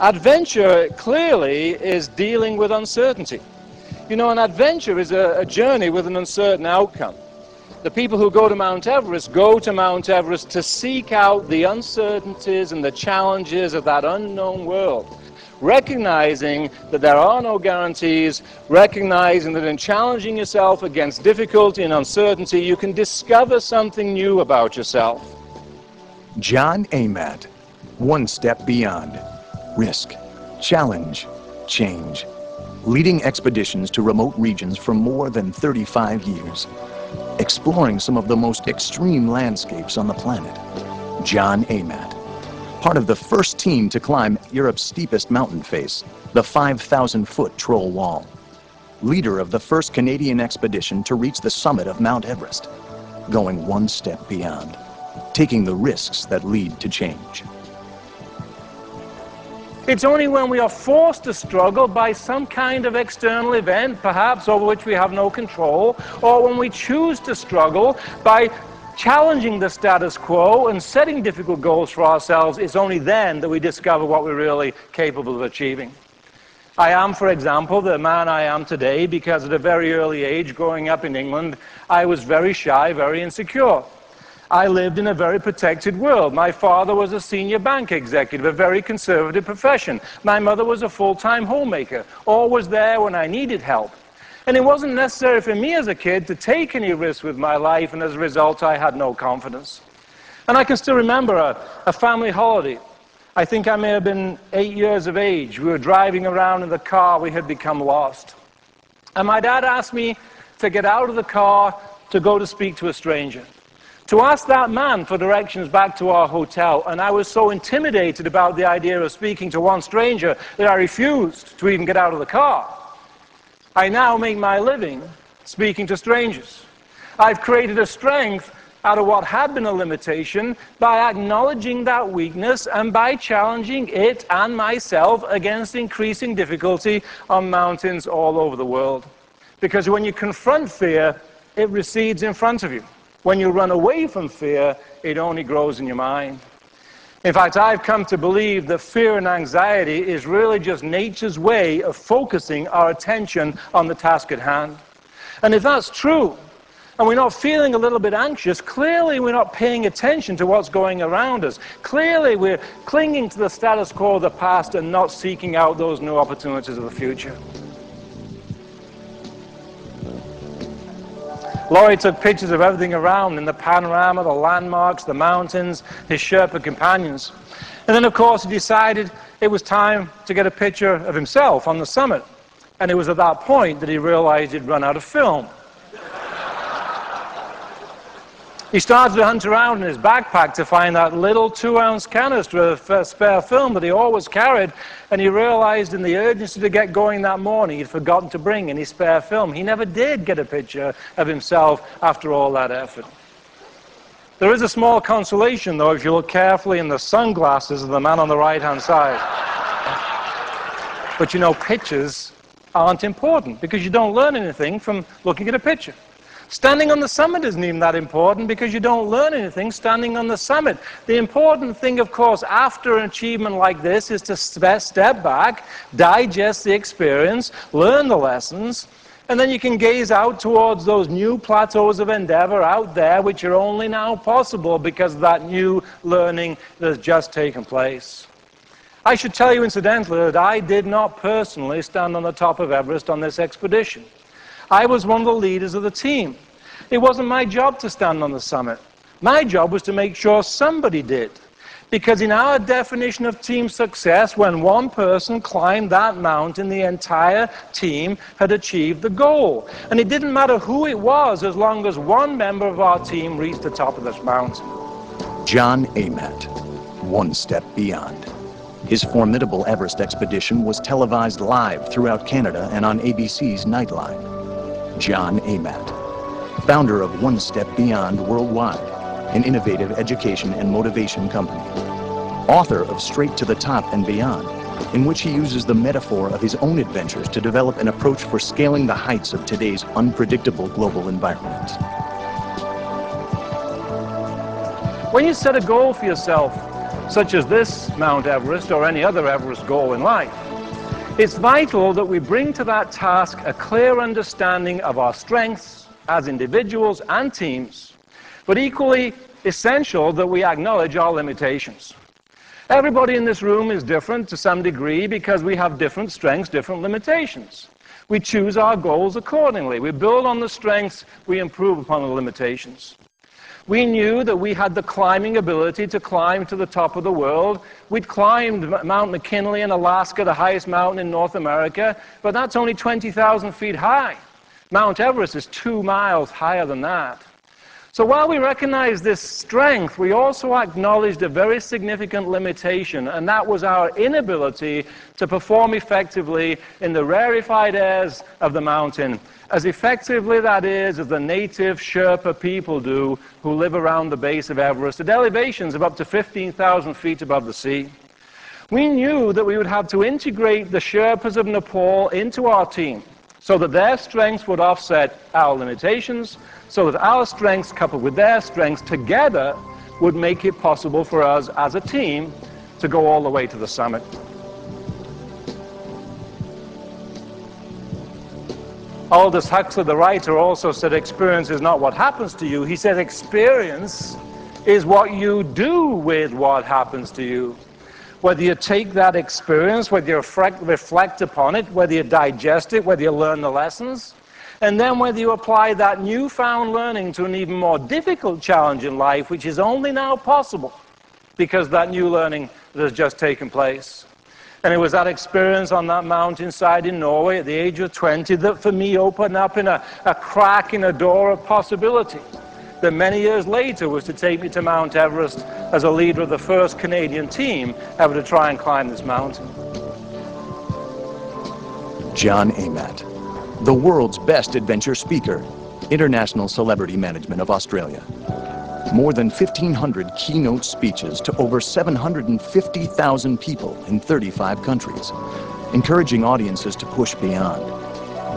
Adventure clearly is dealing with uncertainty. You know, an adventure is a journey with an uncertain outcome. The people who go to Mount Everest to seek out the uncertainties and the challenges of that unknown world, recognizing that there are no guarantees, recognizing that in challenging yourself against difficulty and uncertainty, you can discover something new about yourself. John Amatt, one step beyond. Risk, challenge, change. Leading expeditions to remote regions for more than 35 years. Exploring some of the most extreme landscapes on the planet. John Amatt, part of the first team to climb Europe's steepest mountain face, the 5,000-foot Troll Wall. Leader of the first Canadian expedition to reach the summit of Mount Everest. Going one step beyond. Taking the risks that lead to change. It's only when we are forced to struggle by some kind of external event, perhaps over which we have no control, or when we choose to struggle by challenging the status quo and setting difficult goals for ourselves, it's only then that we discover what we're really capable of achieving. I am, for example, the man I am today because at a very early age, growing up in England, I was very shy, very insecure. I lived in a very protected world. My father was a senior bank executive, a very conservative profession. My mother was a full-time homemaker, always there when I needed help. And it wasn't necessary for me as a kid to take any risks with my life, and as a result, I had no confidence. And I can still remember a family holiday. I think I may have been 8 years of age. We were driving around in the car. We had become lost. And my dad asked me to get out of the car to go to speak to a stranger, to ask that man for directions back to our hotel. And I was so intimidated about the idea of speaking to one stranger that I refused to even get out of the car. I now make my living speaking to strangers. I've created a strength out of what had been a limitation by acknowledging that weakness and by challenging it and myself against increasing difficulty on mountains all over the world. Because when you confront fear, it recedes in front of you. When you run away from fear, it only grows in your mind. In fact, I've come to believe that fear and anxiety is really just nature's way of focusing our attention on the task at hand. And if that's true, and we're not feeling a little bit anxious, clearly we're not paying attention to what's going around us. Clearly we're clinging to the status quo of the past and not seeking out those new opportunities of the future. Laurie took pictures of everything around in the panorama, the landmarks, the mountains, his Sherpa companions. And then, of course, he decided it was time to get a picture of himself on the summit. And it was at that point that he realized he'd run out of film. He started to hunt around in his backpack to find that little 2-ounce canister of spare film that he always carried, and he realized in the urgency to get going that morning he'd forgotten to bring any spare film. He never did get a picture of himself after all that effort. There is a small consolation, though, if you look carefully in the sunglasses of the man on the right-hand side. But you know, pictures aren't important because you don't learn anything from looking at a picture. Standing on the summit isn't even that important because you don't learn anything standing on the summit. The important thing, of course, after an achievement like this is to step back, digest the experience, learn the lessons, and then you can gaze out towards those new plateaus of endeavor out there which are only now possible because of that new learning that has just taken place. I should tell you incidentally that I did not personally stand on the top of Everest on this expedition. I was one of the leaders of the team. It wasn't my job to stand on the summit. My job was to make sure somebody did. Because in our definition of team success, when one person climbed that mountain, the entire team had achieved the goal. And it didn't matter who it was as long as one member of our team reached the top of this mountain. John Amatt, one step beyond. His formidable Everest expedition was televised live throughout Canada and on ABC's Nightline. John Amatt, founder of One Step Beyond Worldwide, an innovative education and motivation company. Author of Straight to the Top and Beyond, in which he uses the metaphor of his own adventures to develop an approach for scaling the heights of today's unpredictable global environment. When you set a goal for yourself, such as this Mount Everest or any other Everest goal in life, it's vital that we bring to that task a clear understanding of our strengths as individuals and teams, but equally essential that we acknowledge our limitations. Everybody in this room is different to some degree because we have different strengths, different limitations. We choose our goals accordingly. We build on the strengths, we improve upon the limitations. We knew that we had the climbing ability to climb to the top of the world. We'd climbed Mount McKinley in Alaska, the highest mountain in North America, but that's only 20,000 feet high. Mount Everest is 2 miles higher than that. So while we recognize this strength, we also acknowledged a very significant limitation, and that was our inability to perform effectively in the rarefied airs of the mountain, as effectively, that is, as the native Sherpa people do who live around the base of Everest at elevations of up to 15,000 feet above the sea. We knew that we would have to integrate the Sherpas of Nepal into our team so that their strengths would offset our limitations, so that our strengths coupled with their strengths together would make it possible for us as a team to go all the way to the summit. Aldous Huxley, the writer, also said experience is not what happens to you. He said experience is what you do with what happens to you. Whether you take that experience, whether you reflect upon it, whether you digest it, whether you learn the lessons, and then whether you apply that newfound learning to an even more difficult challenge in life, which is only now possible because that new learning that has just taken place. And it was that experience on that mountainside in Norway at the age of 20 that for me opened up in a crack in a door of possibility that many years later was to take me to Mount Everest as a leader of the first Canadian team ever to try and climb this mountain. John Amatt, the world's best adventure speaker, International Celebrity Management of Australia. More than 1,500 keynote speeches to over 750,000 people in 35 countries, encouraging audiences to push beyond,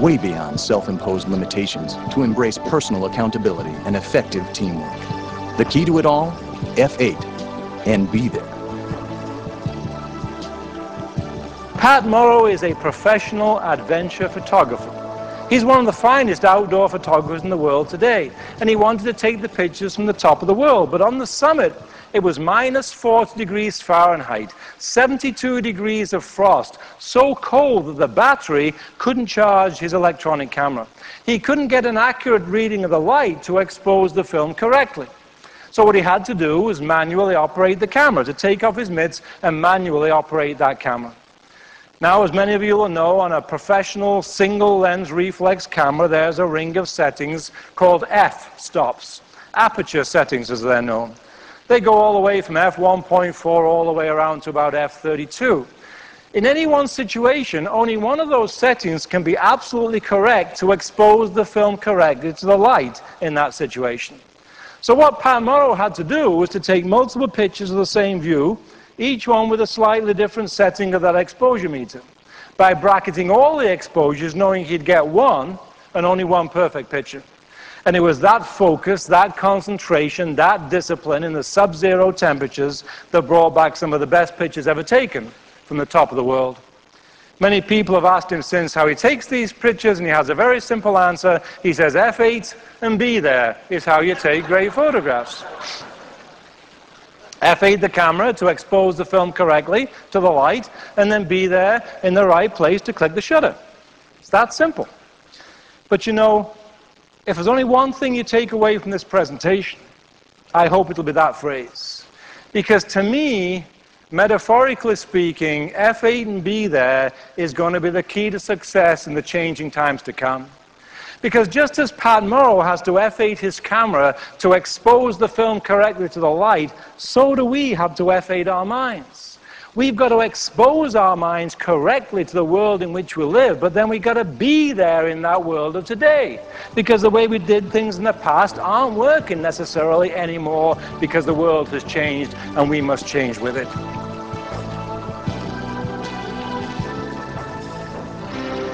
way beyond self-imposed limitations to embrace personal accountability and effective teamwork. The key to it all? F8 and be there. Pat Morrow is a professional adventure photographer. He's one of the finest outdoor photographers in the world today, and he wanted to take the pictures from the top of the world, but on the summit it was minus 40 degrees Fahrenheit, 72 degrees of frost, so cold that the battery couldn't charge his electronic camera. He couldn't get an accurate reading of the light to expose the film correctly. So what he had to do was manually operate the camera, to take off his mitts and manually operate that camera. Now, as many of you will know, on a professional single-lens reflex camera, there's a ring of settings called f-stops, aperture settings as they're known. They go all the way from f1.4 all the way around to about f32. In any one situation, only one of those settings can be absolutely correct to expose the film correctly to the light in that situation. So what Pat Morrow had to do was to take multiple pictures of the same view, each one with a slightly different setting of that exposure meter, by bracketing all the exposures, knowing he'd get one and only one perfect picture. And it was that focus, that concentration, that discipline in the sub-zero temperatures that brought back some of the best pictures ever taken from the top of the world. Many people have asked him since how he takes these pictures, and he has a very simple answer. He says F8 and be there is how you take great photographs. F8 the camera to expose the film correctly to the light, and then be there in the right place to click the shutter. It's that simple. But you know, if there's only one thing you take away from this presentation, I hope it'll be that phrase. Because to me, metaphorically speaking, F8 and be there is going to be the key to success in the changing times to come. Because just as Pat Morrow has to F8 his camera to expose the film correctly to the light, so do we have to F8 our minds. We've got to expose our minds correctly to the world in which we live, but then we've got to be there in that world of today. Because the way we did things in the past aren't working necessarily anymore, because the world has changed and we must change with it.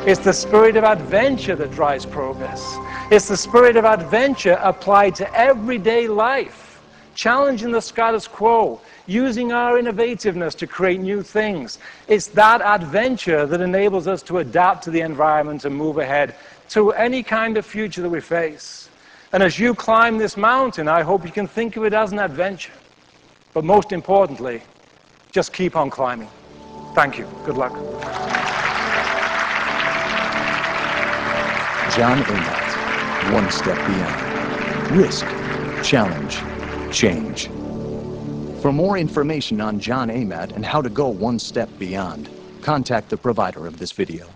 It's the spirit of adventure that drives progress. It's the spirit of adventure applied to everyday life challenging the status quo, using our innovativeness to create new things. It's that adventure that enables us to adapt to the environment and move ahead to any kind of future that we face. And as you climb this mountain, I hope you can think of it as an adventure. But most importantly, just keep on climbing. Thank you. Good luck. John Amatt, one step beyond. Risk, challenge, change. For more information on John Amatt and how to go one step beyond, contact the provider of this video.